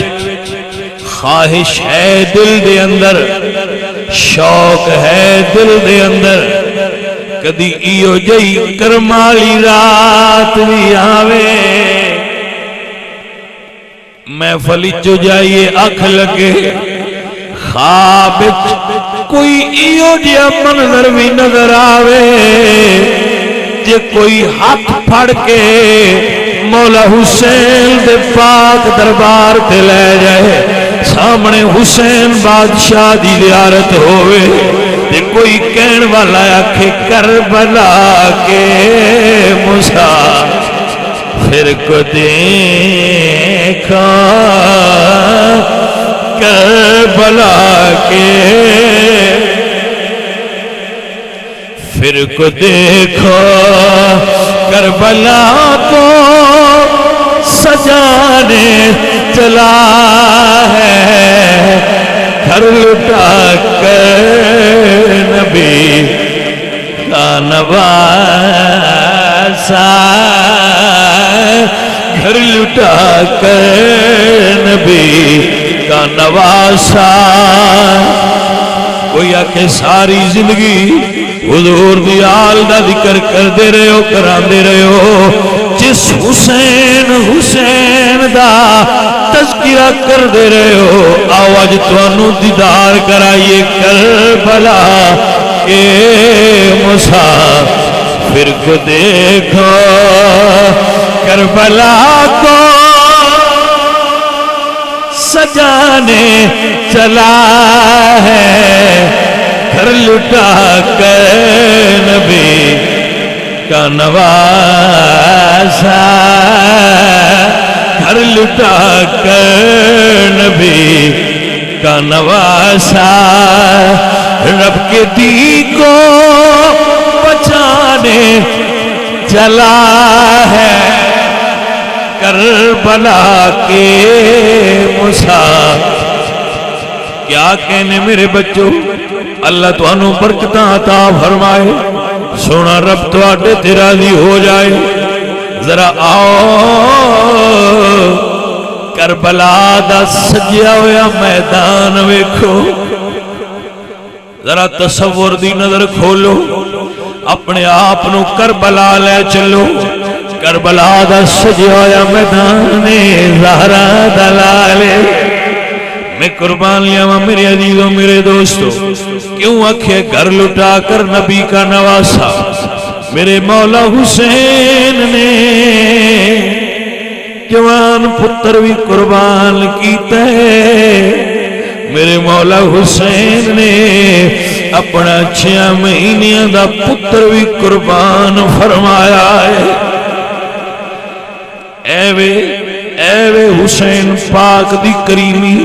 خواہش ہے دل دے اندر، شوق ہے دل دے اندر، کدی ایو جئی کرمالی رات بھی آوے، محفل جو جائیے اکھ لگے، خواب کوئی ایو جیا منظر بھی نظر آوے، جے کوئی ہاتھ پھڑ کے مولا حسین دے پاک دربار تے لے جائے، سامنے حسین بادشاہ دی زیارت ہوئے، تے کوئی کہن والا آکھے کربلا کے مسافر کو دیکھا، کربلا کے پھر کو دیکھو، کربلا کو سجانے چلا ہے، گھر لٹا کر نبی کا نواسا، گھر لٹا کر نبی کا نواسا۔ کوئی آکھے ساری زندگی حضور دی آل دا ذکر کر دے رہے ہو، کران دے رہے ہو، جس حسین حسین دا تذکرہ کر دے رہے ہو، آواز توانو دیدار کرائیے کربلا کے مسافر کو دیکھو، کربلا کو سجانے چلا ہے، گھر لٹا کر نبی کا نواسا، گھر لٹا کر نبی کا نواسا، رب کے دی کو بچانے چلا ہے، کربلا کے مسافر۔ کیا کہنے میرے بچوں، اللہ تو انہوں برکتاں عطا فرمائے، سونا رب تو آٹے تے راضی ہو جائے۔ ذرا آؤ کربلا دا سجیا ہویا میدان ویکھو، ذرا تصور دی نظر کھولو، اپنے آپ نو کربلا لے چلو، کربلا دا سجیا ہویا میدان زہرا دلالے۔ میں قربان لیا میرے عزیزوں میرے دوستوں، کیوں آکھے گھر لٹا کر نبی کا نواسا؟ میرے مولا حسین نے جوان پتر بھی قربان کیتا ہے، میرے مولا حسین نے اپنا 6 مہینیاں دا پتر بھی قربان فرمایا ہے۔ اے حسین پاک دی کریمی،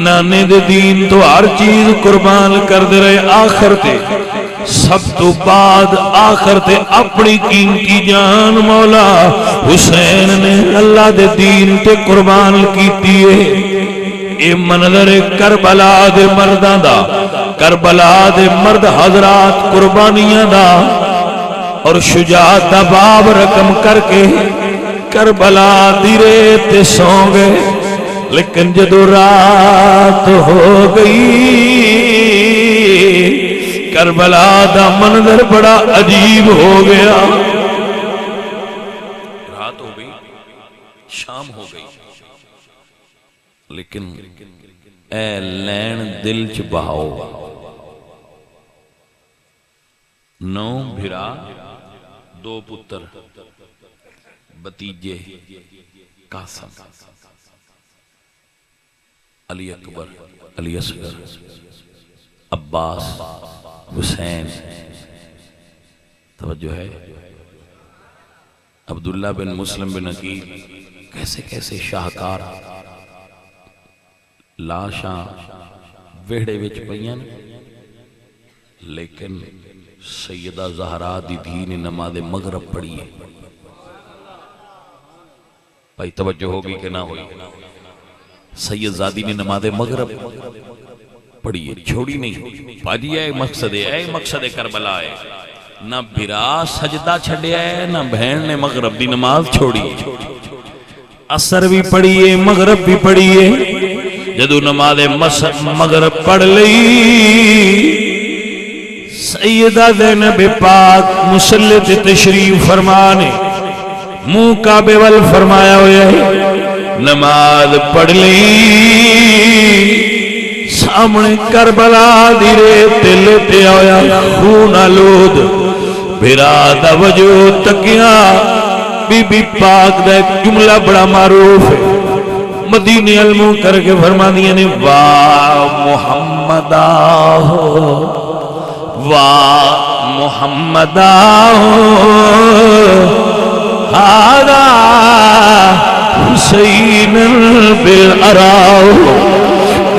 نانے دے دین تو ہر چیز قربان کر دے رہے، آخر تے سب تو بعد آخر تے اپنی قیمتی جان مولا حسین نے اللہ دے دین تے قربان کیتی ہے۔ اے منظر کربلا دے مرداں دا، کربلا دے مرد حضرات قربانیاں دا اور شجاعت دا باب رقم کر کے کربلا دی ریت تے سو گئے، لیکن جدو رات ہو گئی کربلا دا منظر بڑا عجیب ہو گیا۔ رات ہو گئی، شام ہو گئی، لیکن اے لین دل چ بہاؤ، 9 بھرا 2 پتر بتیجے قاسم، علی اکبر، علی اصغر، عباس، حسین، توجہ ہے، عبداللہ بن مسلم بن عقیل کیسے کیسے شاہکار لاشاں ویڑے وچ پئیاں لیکن سیدہ زہرا دی دھی نے نماز مغرب پڑھی ہے. بھائی توجہ ہوگی کہ نہ ہوئی؟ سید زادی نے نماز مغرب پڑھی ہے، چھوڑی نہیں. باجی اے مقصد کربلا ہے. نہ بھرا سجدہ چھڑیا ہے نہ بہن نے مغرب دی نماز چھوڑی ہے. عصر بھی پڑھی ہے مغرب بھی پڑھی ہے. جدو نماز مغرب پڑھ لئی سیدہ زینب پاک مصلی تے تشریف فرمانے منہ کعبے وال فرمایا ہویا ہے. نماز پڑھ لی سامنے کربلا دی ریت لیتے آیا خون آلود بھرا دا وجود تکیاں. بی بی پاک دا ایک جملہ بڑا معروف ہے مدینے علموں کر کے فرما دیا نے واہ محمدہ واہ محمدہ ہادا حسین بالعراؤ.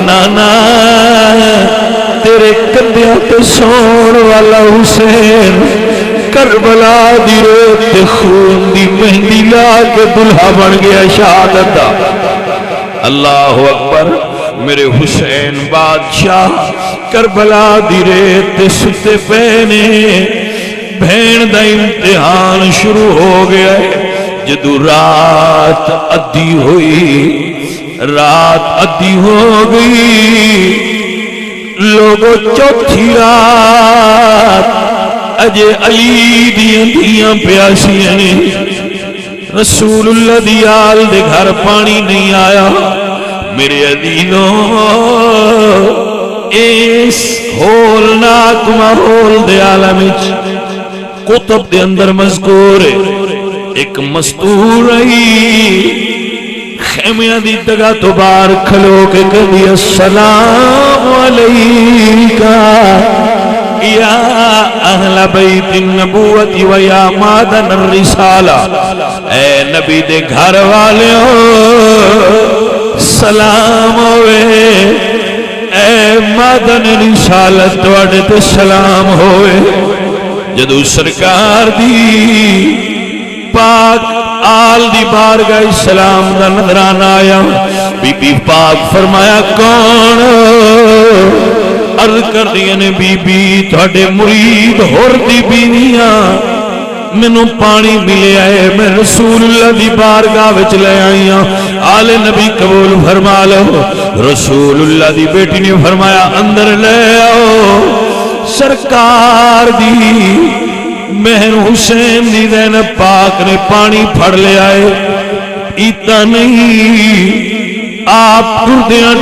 نانا تیرے کندیاں تے سون والا حسین کربلا دی ریت خون دی مہندی لا کے دلہا بن گیا شہادت دا. اللہ اکبر. میرے حسین بادشاہ کربلا دی ریت ستے پینے بہن دا امتحان شروع ہو گیا ہے. جدو رات ادھی ہوئی رات ادھی ہو گئی لوگوں چوتھی رات اجے علی دیاں دیاں پیاسیاں نے. رسول اللہ دی آل دے گھر پانی نہیں آیا. میرے عزیزوں اس ہولناک ماحول دے عالم وچ کتب دے اندر مذکور ہے ایک مستور رہی خیمیاں دی جگہ تو باہر کھلو کے کہدی السلام علیکہ یا اہل بیت النبوت و یا مادن الرسالہ. اے نبی دے گھر والے ہو سلام ہوئے. اے مادن رسالت توڑے تے سلام ہوئے. جدو سرکار دی پاک آل دی بارگاہ سلام دا نظرانہ آیا بی بی پاک فرمایا کون؟ عرض کر دیا نے بی بی تھوڑے مرید ہور دی بیویاں مینوں پانی ملے آئے میں رسول اللہ دی بارگاہ وچ لے آئیاں. آل نبی قبول فرما لو. رسول اللہ دی بیٹی نے فرمایا اندر لے آؤ. سرکار دی مہر حسین دی زینب پاک نے پانی پھڑ لے آئے. ایتا نہیں آپ ٹردیاں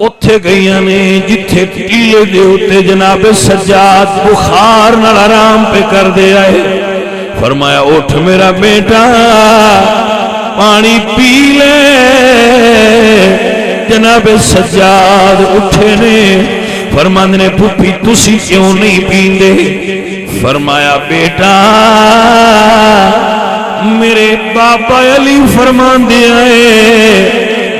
اتھے گئیاں نے جتھے ٹیلے دے ہوتے جناب سجاد بخار نال آرام پہ کر دے آئے. فرمایا اٹھ میرا بیٹا پانی پی لے. جناب سجاد اٹھے نے فرماندے نے پھپھی تسی کیوں نہیں پیندے؟ فرمایا بیٹا میرے بابا علی فرماندے آئے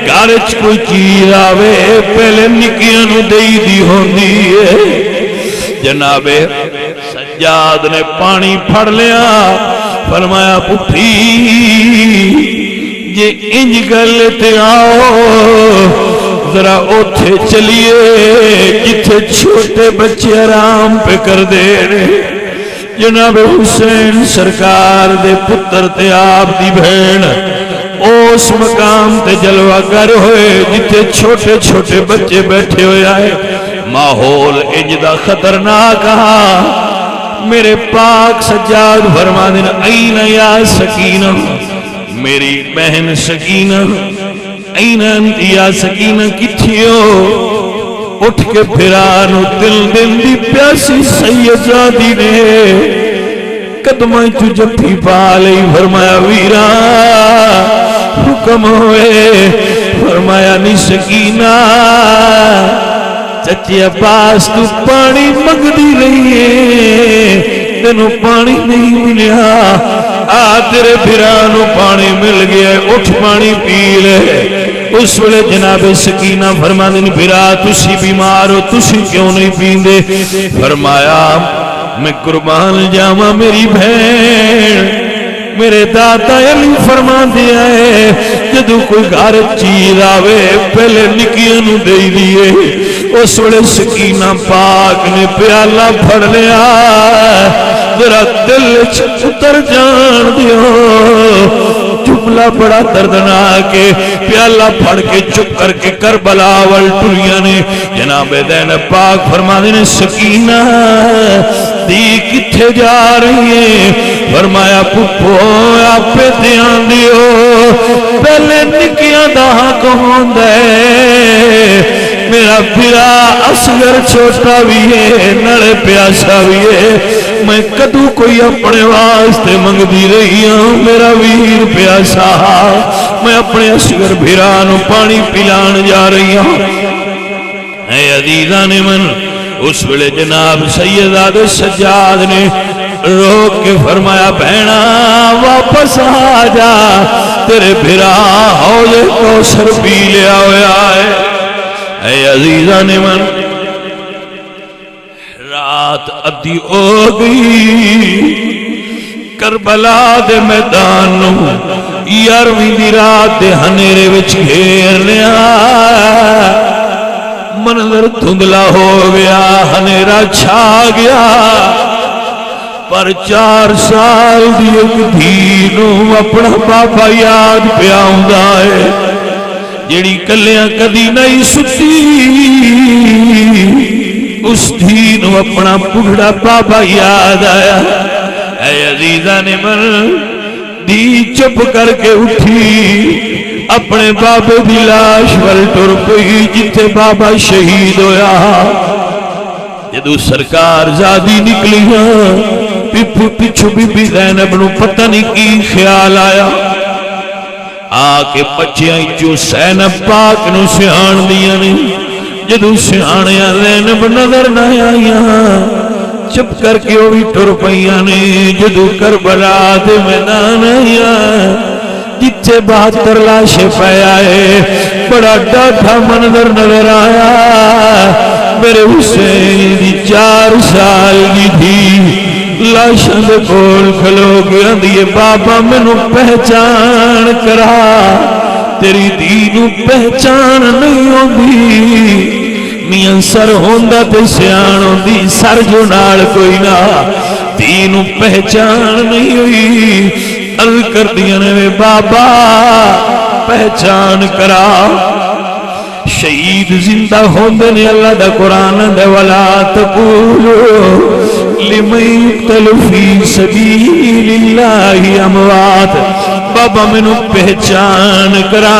گارچ کوئی چیز آوے پہلے نکیاں نو دئی دی ہوندی ہے. جناب سجاد نے پانی پھڑ لیا. فرمایا پھپھی جے انج گل تے آؤ ذرا اوتھے چلیے جتھے چھوٹے بچے آرام پہ کر دے رہے. جناب حسین سرکار دے پتر تے آپ دی بہن اس مقام تے جلوہ گر ہوئے جتھے چھوٹے چھوٹے بچے بیٹھے ہوئے آئے. ماحول اجدہ خطرناک کہا. میرے پاک سجاد فرمانے این یا سکینہ میری بہن سکینہ این انت یا سکینہ کتھیو. اٹھ کے پھرانو دل دل دی پیاسی سید زادی نے قدمہ چو جپی پالئی. فرمایا ویرا حکم ہوئے. فرمایا نی سکینہ چچی عباس تو پانی مگ دی رہی ہے تینوں پانی نہیں ملیا، آ تیرے بھرانوں پانی مل گیا، اٹھ پانی پی لے۔ اس ویلے جناب سکینہ فرماندی بھرا تسی بیمار ہو، تسی کیوں نہیں پیندے؟ فرمایا میں قربان جاواں میری بہن، میرے دادا علی فرما دیا ہے جدو کوئی گھر چیز آوے پہلے نکیاں نو دے دیئے۔ اس ویلے سکینہ پاک نے پیالہ پھڑ لیا، ذرا دل اتر جان دیو، جملہ بڑا دردناک ہے، پیالہ پھڑ کے چپ کر کے کربلا وال ٹریاں نے۔ جناب زینب پاک فرماندے نے سکینہ دی کتھے جا رہی ہے؟ فرمایا پھپھو آپ پہ دھیان دیو، پہلے نکیاں دا حق ہوندا ہے، میرا بھرا اصغر چھوٹا بھی ہے نڑے پیاسا بھی ہے، میں کدو کوئی اپنے واسطے منگ دی رہی ہوں، میرا ویر پیاسا، میں اپنے اصغر بھرا نو پانی پلان جا رہی ہوں۔ اے عزیزان من، اس ویلے جناب سیداد سجاد نے روک کے فرمایا بہنا واپس آ جا، تیرے بھرا حوض کوثر پی لیا ہویا ہے۔ اے عزیزان من، رات ادھی ہو گئی، کربلا دے میدان نو 11ویں دی رات دے ہنیرے وچ گھیر لیا، منظر دھندلا ہو گیا، ہنیرا چھا گیا، پر 4 سال دی ایک دھی نو اپنا بابا یاد پیا ہوندا ہے، جیڑی کلیاں کدی نہیں ستی، اس دھی نو اپنا بڑھڑا بابا یاد آیا۔ اے عزیزان من، دی چپ کر کے اٹھی، اپنے بابے دی لاش ول ٹر پئی جتھے بابا شہید ہویا۔ جدو سرکار زادی نکلیاں، پچھو بی بی زینب نو پتہ نہیں کی خیال آیا، آ کے بچیاں جو زینب پاک نو سیان دیا نے، جدو سیانیاں زینب نظر نہ آئیاں، چپ کر کے وہ بھی ٹر پئیاں نے۔ جدو کربلا دے میدان آئیاں جتھے 72 لاشیں پے آئے، بڑا ڈاٹھا منظر نظر آیا، میرے حسین دی 4 سال دی تھی لاشاں دے کول کھلو گیا دیئے، بابا مینوں پہچان کرا، تیری دینوں پہچان نہیں ہوندی، میاں سر ہوندہ تے سیان ہوندی، سر جو نال کوئی نہ، دینوں پہچان نہیں ہوئی، عرض کر دیا نے بابا پہچان کرا۔ شہید زندہ ہوندے نے، اللہ دا قرآن دے وَلَا تَقُولُوا لِمَن يُقْتَلُ فِي سَبِيلِ اللَّهِ أَمْوَاتٌ، بابا مینوں پہچان کرا،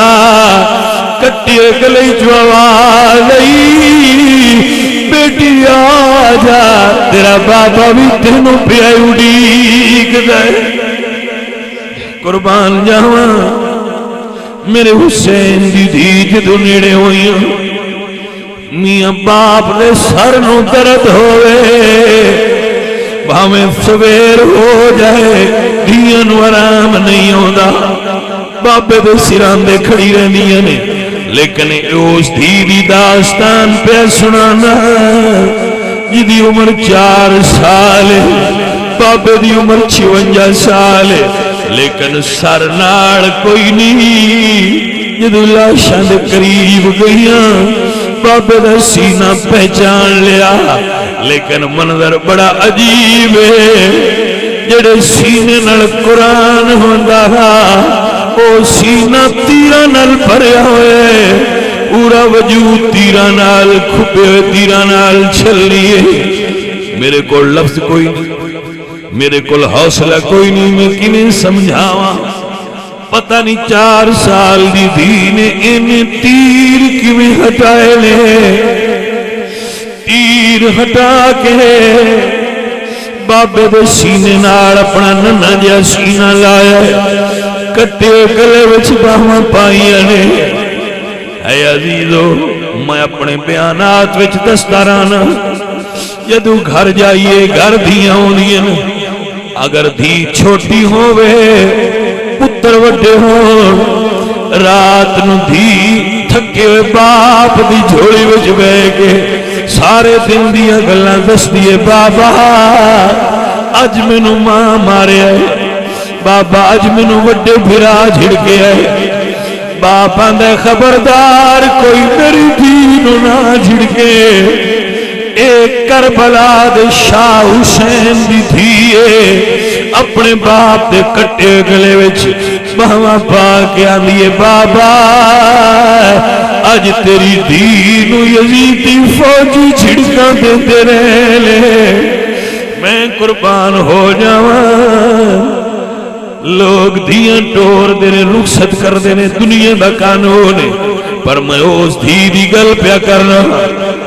کٹیے گلے جو آواز آئی، بیٹی آ جا، تیرا بابا بھی تینوں پہ اڑیک دے، قربان جاواں میرے حسین دی دھی جدو نیڑے ہوئیاں، میاں باپ دے سر نو درد ہوئے، بھاویں سویر ہو جائے دھیاں نو آرام نہیں ہوندا، بابے دے سران دے کھڑی رہنیاں نے، لیکن اس دھی دی داستان پہ سنانا، جدی عمر 4 سال ہے، بابے دی عمر 56 سال ہے، لیکن سر ناڑ کوئی نہیں، جدو لاشاں دے قریب گئیاں، بابے دا سینہ پہچان لیا، لیکن منظر بڑا عجیب ہے، جڑے سینے نال قرآن ہوندا او سینہ تیرہ نال بھریا ہوئے، پورا وجود تیرہ نال کھپے ہوئے، تیرہ نال چھلیے، میرے کو لفظ کوئی نہیں، میرے کل حوصلہ کوئی نہیں، میں کنہیں سمجھاواں، پتہ نہیں 4 سال دی دھی نے انہیں تیر کیویں ہٹائے لے، تیر ہٹا کے بابے دے سینے نال اپنا ننھا جہا سینہ لایا، کٹے گلے وچ باہواں پائیاں نے۔ اے عزیزو میں اپنے بیانات وچ دستا رہنا جدو گھر جائیے گھر دھیاں ہوندیاں اگر دھی چھوٹی ہووے پتر وڈے ہون رات نو دھی تھکے ہوئے باپ دی جھولی وچ بیٹھ کے سارے دن دیاں گلاں دسدی ہے بابا اج مینوں ماں ماریا ہے بابا اج مینوں وڈے بھرا جھڑکے ہے باپ آندا خبردار کوئی میری دھی نو نہ جھڑکے ایک کربلا دے شاہ حسین دی دھیے اپنے باپ دے کٹے گلے وچ باواں پا کے آندی ہے بابا اج تیری دھی نو یزیدی فوجی جھڑکاں دیندے رہے میں قربان ہو جاواں لوگ دھیاں ٹور دینے رخصت کر دینے دنیا دا قانون ہے پر میں اس دھی دی گل پیا کرنا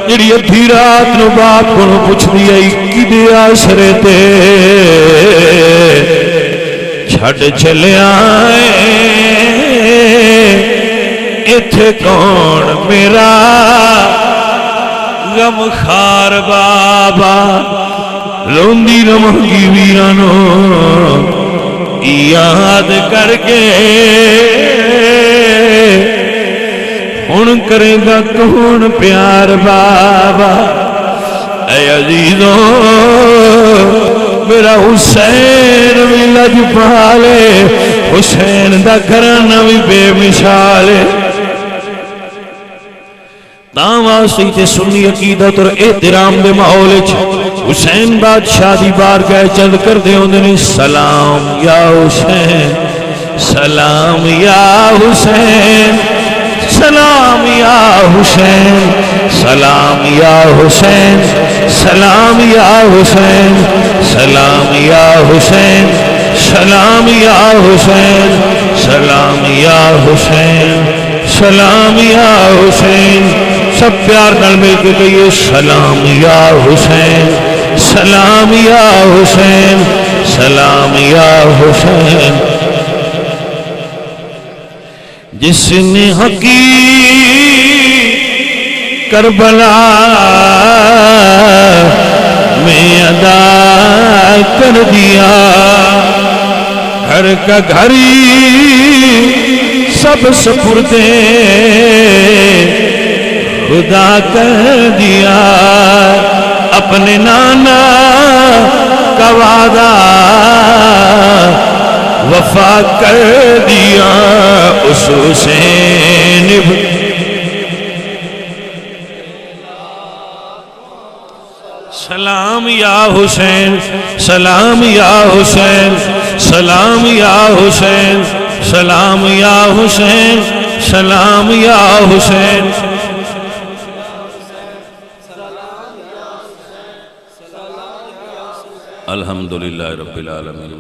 جڑی ادھی رات نو باپ کو پوچھ دیا کدے آسرے تے چھڑ چلیا ایتھے کون میرا غم خار بابا روندی رمانگی ویرانو یاد کر کے ہن کرے گا کون پیار بابا اے عزیزوں میرا حسین بھی لج پالے حسین دا گھرانہ بھی بے مثال ہے واسطے تے سنی عقیدت اور احترام دے ماحول حسین بادشاہ دی بارگاہ چل کر دے ہوندے سلام یا حسین سلام یا حسین سلام یا حسین سلام یا حسین سلام یا حسین سلام یا حسین سلام یا حسین سلام یا حسین سلام یا حسین سب پیار نال مل کے کہیے سلام یا حسین سلام یا حسین سلام یا حسین جس نے حقیق کربلا میں ادا کر دیا گھر کا گھری سب سپردے خدا کر دیا اپنے نانا کا وعدہ وفا کر دیا اس حسین سلام یا حسین سلام یا حسین سلام یا حسین سلام یا حسین سلام یا حسین الحمدللہ رب العالمین